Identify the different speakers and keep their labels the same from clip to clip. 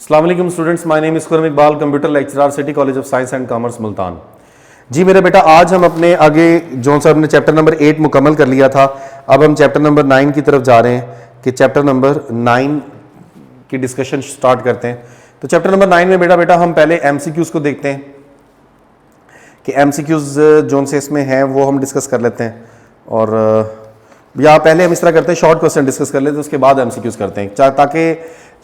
Speaker 1: अस्सलाम वालेकुम students, my name is Khurram Iqbal, computer lecturer, city college of science and commerce Multan. जी मेरा बेटा, आज हम अपने आगे जॉन साहब ने चैप्टर नंबर 8 मुकम्मल कर लिया था। अब हम चैप्टर नंबर 9 की तरफ जा रहे हैं कि चैप्टर नंबर 9 की डिस्कशन स्टार्ट करते हैं। तो चैप्टर नंबर 9 में बेटा हम पहले एमसीक्यूज को देखते हैं कि एमसीक्यूज जौन से इसमें हैं वो हम डिस्कस कर लेते हैं। और या पहले हम इस तरह करते हैं, शॉर्ट क्वेश्चन डिस्कस कर लेते हैं, उसके बाद एमसीक्यूज करते हैं, ताकि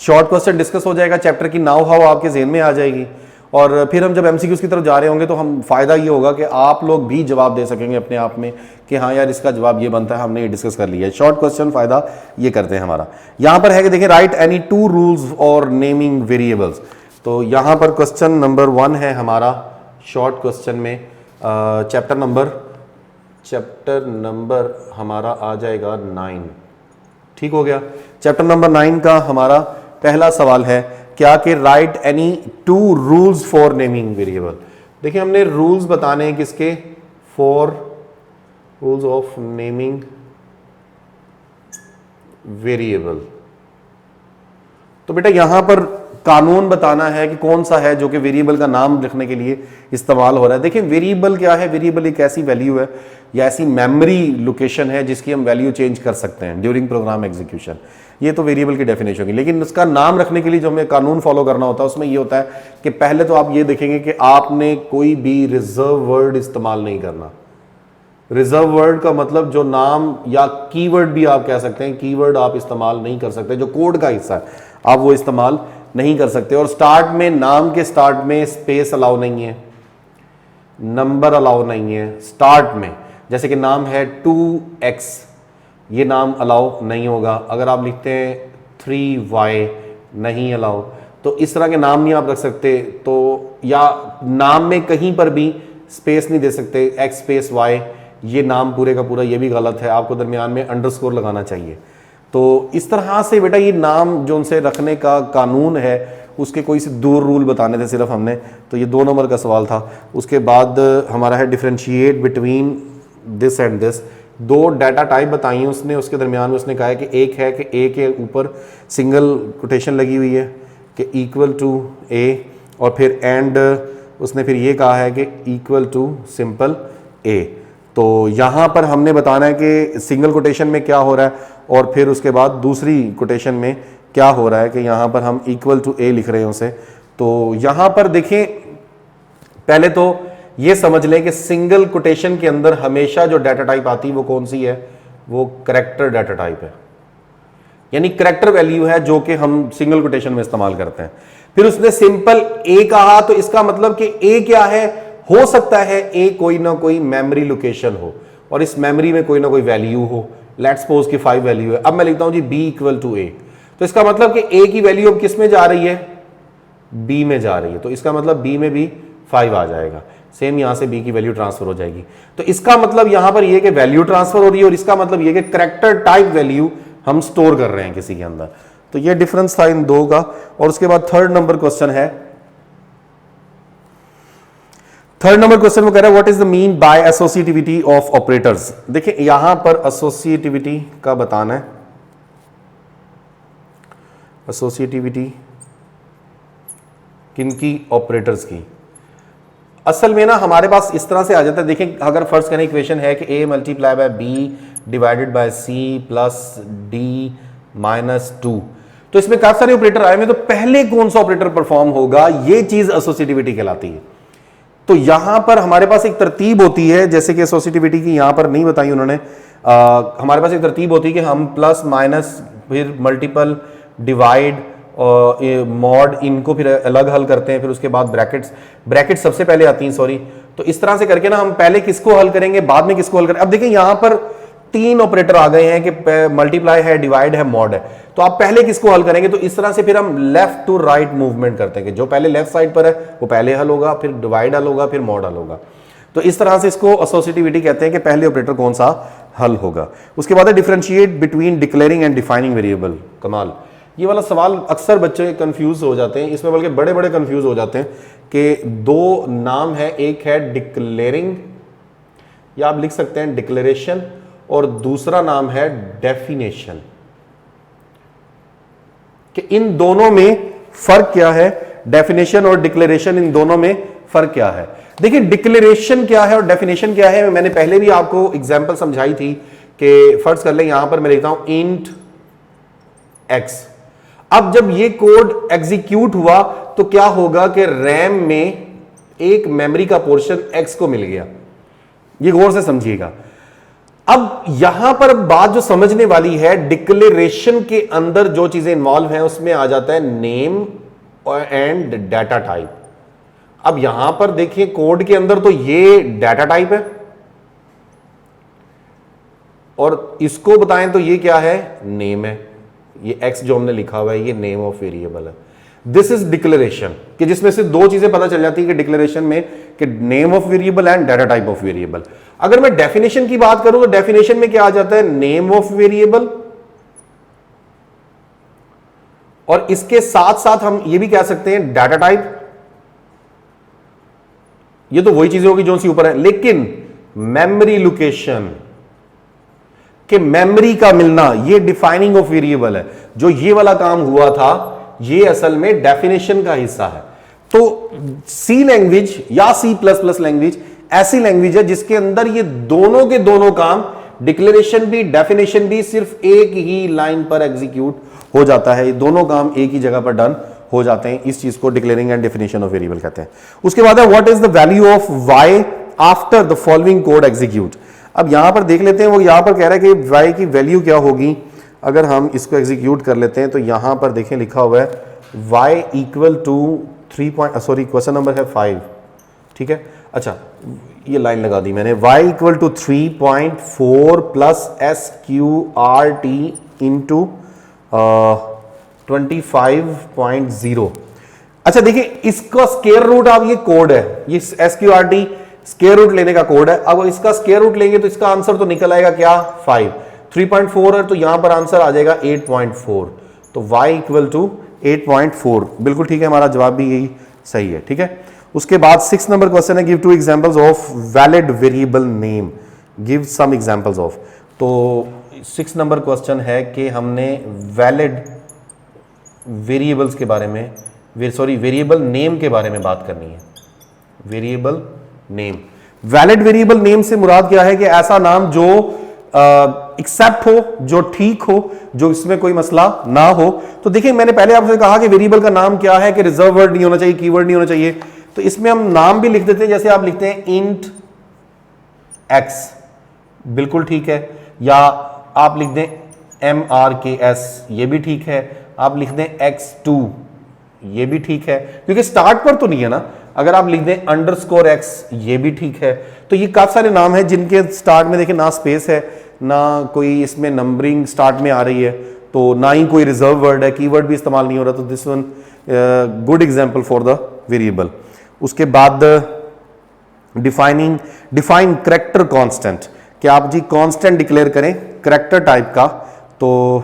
Speaker 1: शॉर्ट क्वेश्चन डिस्कस हो जाएगा, चैप्टर की नाउ हाउ आपके जेहन में आ जाएगी। और फिर हम जब एमसीक्यूज की तरफ जा रहे होंगे तो हम फ़ायदा ये होगा कि आप लोग भी जवाब दे सकेंगे अपने आप में कि हाँ यार इसका जवाब ये बनता है, हमने ये डिस्कस कर लिया है। शॉर्ट क्वेश्चन फ़ायदा ये करते हैं हमारा। यहाँ पर है कि देखिए, राइट एनी 2 रूल्स और नेमिंग वेरिएबल्स। तो यहाँ पर क्वेश्चन नंबर 1 है हमारा शॉर्ट क्वेश्चन में। चैप्टर नंबर हमारा आ जाएगा 9। ठीक हो गया। चैप्टर नंबर 9 का हमारा पहला सवाल है क्या कि right any 2 rules for naming variable. देखिए, हमने रूल्स बताने हैं किसके, for rules of naming variable. तो बेटा यहां पर कानून बताना है कि कौन सा है जो कि वेरिएबल का नाम लिखने के लिए इस्तेमाल हो रहा है। देखिए, वेरिएबल क्या है? वेरिएबल एक ऐसी वैल्यू है या ऐसी मेमोरी लोकेशन है जिसकी हम वैल्यू चेंज कर सकते हैं ड्यूरिंग प्रोग्राम एग्जीक्यूशन। ये तो वेरिएबल की डेफिनेशन होगी। लेकिन उसका नाम रखने के लिए जो हमें कानून फॉलो करना होता है उसमें ये होता है कि पहले तो आप ये देखेंगे कि आपने कोई भी रिजर्व वर्ड इस्तेमाल नहीं करना। रिजर्व वर्ड का मतलब जो नाम या कीवर्ड भी आप कह सकते हैं, कीवर्ड आप इस्तेमाल नहीं कर सकते, जो कोड का हिस्सा है आप वो इस्तेमाल नहीं कर सकते। और स्टार्ट में, नाम के स्टार्ट में स्पेस अलाउ नहीं है, नंबर अलाउ नहीं है स्टार्ट में। जैसे कि नाम है 2x, ये नाम अलाउ नहीं होगा। अगर आप लिखते हैं 3y, नहीं अलाउ। तो इस तरह के नाम नहीं आप रख सकते। तो या नाम में कहीं पर भी स्पेस नहीं दे सकते, x स्पेस y, ये नाम पूरे का पूरा ये भी गलत है, आपको दरमियान में अंडरस्कोर लगाना चाहिए। तो इस तरह से बेटा ये नाम जो उनसे रखने का कानून है उसके कोई से 2 रूल बताने थे सिर्फ हमने। तो ये 2 नंबर का सवाल था। उसके बाद हमारा है differentiate between this and this. 2 data type बताई हैं उसने, उसके दरमियान में उसने कहा है कि एक है कि ए के ऊपर सिंगल कोटेशन लगी हुई है कि इक्वल टू ए, और फिर एंड उसने फिर ये कहा है कि इक्वल टू सिंपल ए। तो यहाँ पर हमने बताना है कि सिंगल कोटेशन में क्या हो रहा है और फिर उसके बाद दूसरी कोटेशन में क्या हो रहा है कि यहाँ पर हम इक्वल टू ए लिख रहे हैं उसे। तो यहाँ पर देखें, पहले तो ये समझ लें कि सिंगल कोटेशन के अंदर हमेशा जो डाटा टाइप आती है वो कौन सी है, वो करैक्टर डाटा टाइप है, यानी करैक्टर वैल्यू है जो कि हम सिंगल कोटेशन में इस्तेमाल करते हैं। फिर उसने सिंपल ए कहा, तो इसका मतलब कि ए क्या है, हो सकता है ए कोई ना कोई मेमोरी लोकेशन हो और इस मेमोरी में कोई ना कोई वैल्यू हो। लेट्स सपोज कि 5 वैल्यू है। अब मैं लिखता हूं जी बी इक्वल टू ए, तो इसका मतलब कि ए की वैल्यू अब किस में जा रही है, बी में जा रही है। तो इसका मतलब बी में भी 5 आ जाएगा। सेम यहां से बी की वैल्यू ट्रांसफर हो जाएगी। तो इसका मतलब यहां पर यह कि वैल्यू ट्रांसफर हो रही है और इसका मतलब यह कि करैक्टर टाइप वैल्यू हम स्टोर कर रहे हैं किसी के अंदर। तो यह डिफरेंस था इन 2 का। और उसके बाद थर्ड नंबर क्वेश्चन है। थर्ड नंबर क्वेश्चन में कह रहा है what is the mean by associativity of operators. देखिए यहां पर एसोसिएटिविटी का बताना है, एसोसिएटिविटी किनकी, ऑपरेटर्स की। असल में ना हमारे पास इस तरह से आ जाता है। देखिए, अगर फर्स्ट करें इक्वेशन है कि a multiply by b divided by c plus d minus 2, तो इसमें काफी सारे ऑपरेटर आए हुए, तो पहले कौन सा ऑपरेटर परफॉर्म होगा, ये चीज एसोसिएटिविटी कहलाती है। तो यहां पर हमारे पास एक तरतीब होती है, जैसे कि एसोसिएटिविटी की यहां पर नहीं बताई उन्होंने। हमारे पास एक तरतीब होती है कि हम प्लस माइनस फिर मल्टीपल डिवाइड और मॉड, इनको फिर अलग हल करते हैं, फिर उसके बाद ब्रैकेट्स सबसे पहले आती हैं, सॉरी। तो इस तरह से करके ना हम पहले किसको हल करेंगे, बाद में किसको हल करेंगे। अब देखिए यहां पर 3 ऑपरेटर आ गए हैं कि मल्टीप्लाई है, डिवाइड है, मॉड है। तो आप पहले किसको हल करेंगे, तो इस तरह से फिर हम लेफ्ट टू राइट मूवमेंट करते हैं कि जो पहले लेफ्ट साइड पर है वो पहले हल होगा, फिर डिवाइड हल होगा, फिर मॉड हल होगा। तो इस तरह से इसको एसोसिएटिविटी कहते हैं कि पहले ऑपरेटर कौन सा हल होगा। उसके बाद है differentiate between declaring and defining variable. कमाल, ये वाला सवाल अक्सर बच्चे कंफ्यूज हो जाते हैं, इसमें बल्कि बड़े बड़े कंफ्यूज हो जाते हैं कि 2 नाम है, एक है डिक्लेयरिंग या आप लिख सकते हैं डिक्लेरेशन, और दूसरा नाम है डेफिनेशन, कि इन दोनों में फर्क क्या है, डेफिनेशन और डिक्लेरेशन, इन दोनों में फर्क क्या है। देखिए डिक्लेरेशन क्या है और डेफिनेशन क्या है, मैंने पहले भी आपको एग्जांपल समझाई थी कि फर्ज कर ले यहां पर मैं लिखता हूं इंट x। अब जब ये कोड एग्जीक्यूट हुआ तो क्या होगा कि रैम में एक मेमोरी का पोर्शन x को मिल गया, ये गौर से समझिएगा। अब यहां पर बात जो समझने वाली है, डिक्लेरेशन के अंदर जो चीजें इन्वॉल्व हैं उसमें आ जाता है नेम एंड डाटा टाइप। अब यहां पर देखिए कोड के अंदर तो ये डाटा टाइप है और इसको बताएं तो ये क्या है, नेम है। ये x जो हमने लिखा हुआ है ये नेम ऑफ वेरिएबल है। दिस इज डिक्लेरेशन, कि जिसमें से दो चीजें पता चल जाती है कि डिक्लेरेशन में कि name of variable and data type of variable. अगर मैं डेफिनेशन की बात करूं तो डेफिनेशन में क्या आ जाता है, नेम ऑफ वेरिएबल, और इसके साथ साथ हम ये भी कह सकते हैं डाटा टाइप। ये तो वही चीजें होगी जो सी ऊपर है, लेकिन मेमोरी लोकेशन कि मेमोरी का मिलना ये डिफाइनिंग ऑफ वेरिएबल है। जो ये वाला काम हुआ था ये असल में डेफिनेशन का हिस्सा है। तो सी लैंग्वेज या C++ लैंग्वेज ऐसी लैंग्वेज है जिसके अंदर ये दोनों के दोनों काम, डिक्लेरेशन भी डेफिनेशन भी, सिर्फ एक ही लाइन पर एग्जीक्यूट हो जाता है। ये दोनों काम एक ही जगह पर डन हो जाते हैं। इस चीज को declaring and definition of variable कहते हैं। उसके बाद है what is the value of y after the following code execute. अब यहां पर देख लेते हैं, वो यहां पर कह रहा है कि y की वैल्यू क्या होगी अगर हम इसको एग्जीक्यूट कर लेते हैं। तो यहां पर देखें लिखा हुआ है y equal to 3 sorry question number है 5, ठीक है। अच्छा ये लाइन लगा दी मैंने, y equal to 3.4 plus SQRT into 25.0। अच्छा देखिए इसका स्क्वायर रूट, अब ये कोड है, ये SQRT स्क्वायर रूट लेने का कोड है। अब इसका स्क्वायर रूट लेंगे तो इसका आंसर तो निकल आएगा क्या, 5। 3.4 है तो यहां पर आंसर आ जाएगा 8.4। तो y इक्वल टू 8.4 बिल्कुल ठीक है, हमारा जवाब भी यही सही है, ठीक है। उसके बाद 6 नंबर क्वेश्चन है, give 2 examples of valid variable name, give some examples of. तो 6 नंबर क्वेश्चन है कि हमने वैलिड वेरिएबल्स के बारे में, सॉरी वेरिएबल नेम के बारे में बात करनी है। Variable name, valid variable name से मुराद क्या है कि ऐसा नाम जो एक्सेप्ट हो, जो ठीक हो, जो इसमें कोई मसला ना हो। तो देखिए मैंने पहले आपसे कहा कि वेरिएबल का नाम क्या है कि रिजर्व वर्ड नहीं होना चाहिए, कीवर्ड नहीं होना चाहिए। तो इसमें हम नाम भी लिख देते हैं, जैसे आप लिखते हैं इंट x, बिल्कुल ठीक है। या आप लिख दें MRKS, ये भी ठीक है। आप लिख दें x2, ये भी ठीक है, क्योंकि स्टार्ट पर तो नहीं है ना। अगर आप लिख दें _x, ये भी ठीक है। तो ये काफी सारे नाम हैं जिनके स्टार्ट में देखिए ना स्पेस है, ना कोई इसमें नंबरिंग स्टार्ट में आ रही है, तो ना ही कोई रिजर्व वर्ड है, कीवर्ड भी इस्तेमाल नहीं हो रहा। तो this one good example for the variable. उसके बाद डिफाइन करेक्टर कांस्टेंट, कि आप जी कांस्टेंट डिक्लेयर करें करेक्टर टाइप का। तो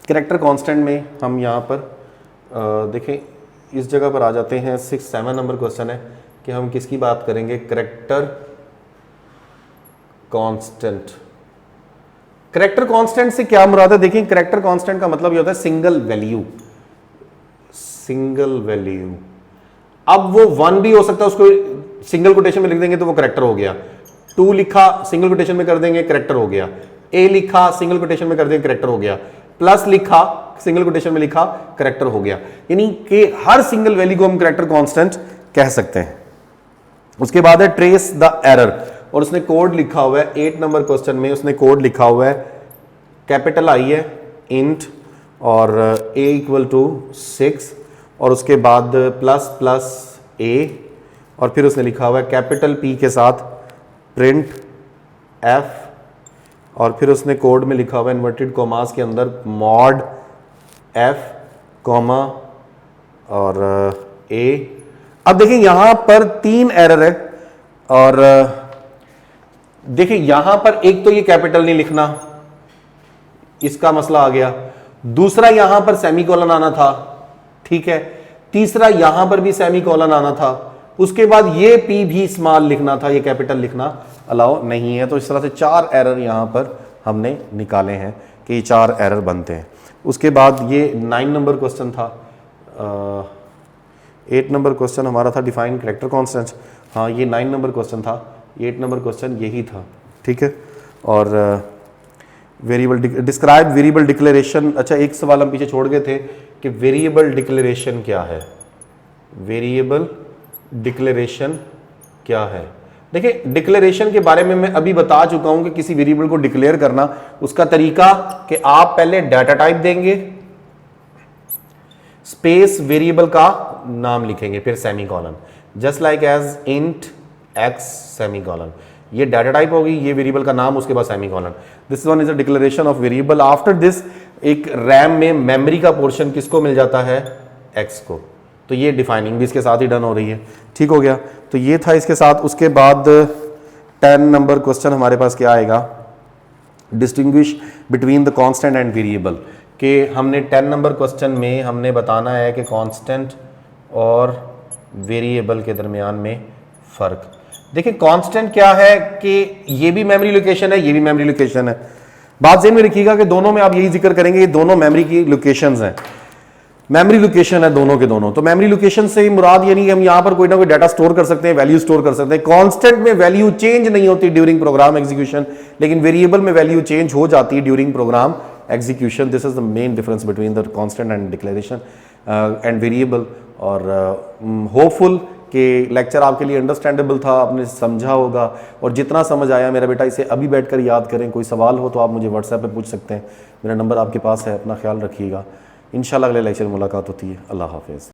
Speaker 1: करेक्टर कांस्टेंट में हम यहाँ पर देखें इस जगह पर आ जाते हैं। 6-7 नंबर क्वेश्चन है कि हम किसकी बात करेंगे, करेक्टर कांस्टेंट। करेक्टर कांस्टेंट से क्या मुराद है, देखिए करेक्टर कांस्टेंट का मतलब ये होता है सिंगल वैल्यू, सिंगल वैल्यू। अब वो 1 भी हो सकता है, उसको सिंगल कोटेशन में लिख देंगे तो वो करेक्टर हो गया। 2 लिखा सिंगल कोटेशन में कर देंगे करेक्टर हो गया। A लिखा सिंगल कोटेशन में कर देंगे करेक्टर हो गया। प्लस लिखा सिंगल कोटेशन में लिखा करेक्टर हो गया। यानी कि हर सिंगल वैल्यू को हम करेक्टर कांस्टेंट कह सकते हैं। उसके बाद है ट्रेस द एरर, और उसने कोड लिखा हुआ है 8 नंबर क्वेश्चन में। उसने कोड लिखा हुआ है कैपिटल I है इंट और a इक्वल टू 6 और उसके बाद प्लस a और फिर उसने लिखा हुआ है कैपिटल P के साथ प्रिंट f और फिर उसने कोड में लिखा हुआ है इन्वर्टेड कॉमास के अंदर मॉड f कॉमा और a। अब देखिए यहां पर 3 एरर है और देखिए यहां पर एक तो ये कैपिटल नहीं लिखना, इसका मसला आ गया। दूसरा यहां पर सेमीकोलन आना था, ठीक है। तीसरा यहां पर भी सेमीकोलन आना था। उसके बाद ये P भी स्मॉल लिखना था, ये कैपिटल लिखना अलाउ नहीं है। तो इस तरह से 4 एरर यहां पर हमने निकाले हैं HR एरर बनते हैं। उसके बाद ये 9 नंबर क्वेश्चन था, 8 नंबर क्वेश्चन हमारा था डिफाइन करेक्टर कॉन्स्टेंट्स। हाँ, ये 9 नंबर क्वेश्चन था, 8 नंबर क्वेश्चन यही था, ठीक है। और वेरिएबल डिस्क्राइब वेरिएबल डिक्लेरेशन। अच्छा, एक सवाल हम पीछे छोड़ गए थे कि वेरिएबल डिक्लेरेशन क्या है। वेरिएबल डिक्लेरेशन क्या है? देखिए, डिक्लेरेशन के बारे में मैं अभी बता चुका हूं कि किसी वेरिएबल को डिक्लेयर करना, उसका तरीका कि आप पहले डाटा टाइप देंगे, स्पेस वेरिएबल का नाम लिखेंगे, फिर semicolon, just like as int x semicolon. ये डाटा टाइप होगी, ये वेरिएबल का नाम, उसके बाद semicolon. This one is a declaration of variable. After this एक रैम में मेमोरी का पोर्शन किसको मिल जाता है? एक्स को। तो ये डिफाइनिंग भी इसके साथ ही डन हो रही है, ठीक हो गया। तो ये था इसके साथ। उसके बाद 10 नंबर क्वेश्चन हमारे पास क्या आएगा? Distinguish between the constant and variable. कि हमने 10 नंबर क्वेश्चन में हमने बताना है कि कांस्टेंट और वेरिएबल के दरमियान में फ़र्क। देखिए, कांस्टेंट क्या है कि ये भी मेमोरी लोकेशन है, ये भी मेमोरी लोकेशन है। बात ज़हन में रखिएगा कि दोनों में आप यही जिक्र करेंगे, ये दोनों मेमोरी की लोकेशंस हैं, मेमोरी लोकेशन है दोनों के दोनों। तो मेमोरी लोकेशन से मुराद ये नहीं कि हम यहाँ पर कोई ना कोई डाटा स्टोर कर सकते हैं, वैल्यू स्टोर कर सकते हैं। कांस्टेंट में वैल्यू चेंज नहीं होती ड्यूरिंग प्रोग्राम एग्जीक्यूशन, लेकिन वेरिएबल में वैल्यू चेंज हो जाती है during program execution. This is the main difference between the constant and declaration and variable. और होपफुल कि लेक्चर आपके लिए अंडरस्टैंडेबल था, आपने समझा होगा। और जितना समझ आया मेरा बेटा, इसे अभी बैठकर याद करें। कोई सवाल हो तो आप मुझे व्हाट्सएप पे पूछ सकते हैं, मेरा नंबर आपके पास है। अपना ख्याल रखिएगा। इंशाल्लाह अगले लेक्चर में मुलाकात होती है। अल्लाह हाफिज़।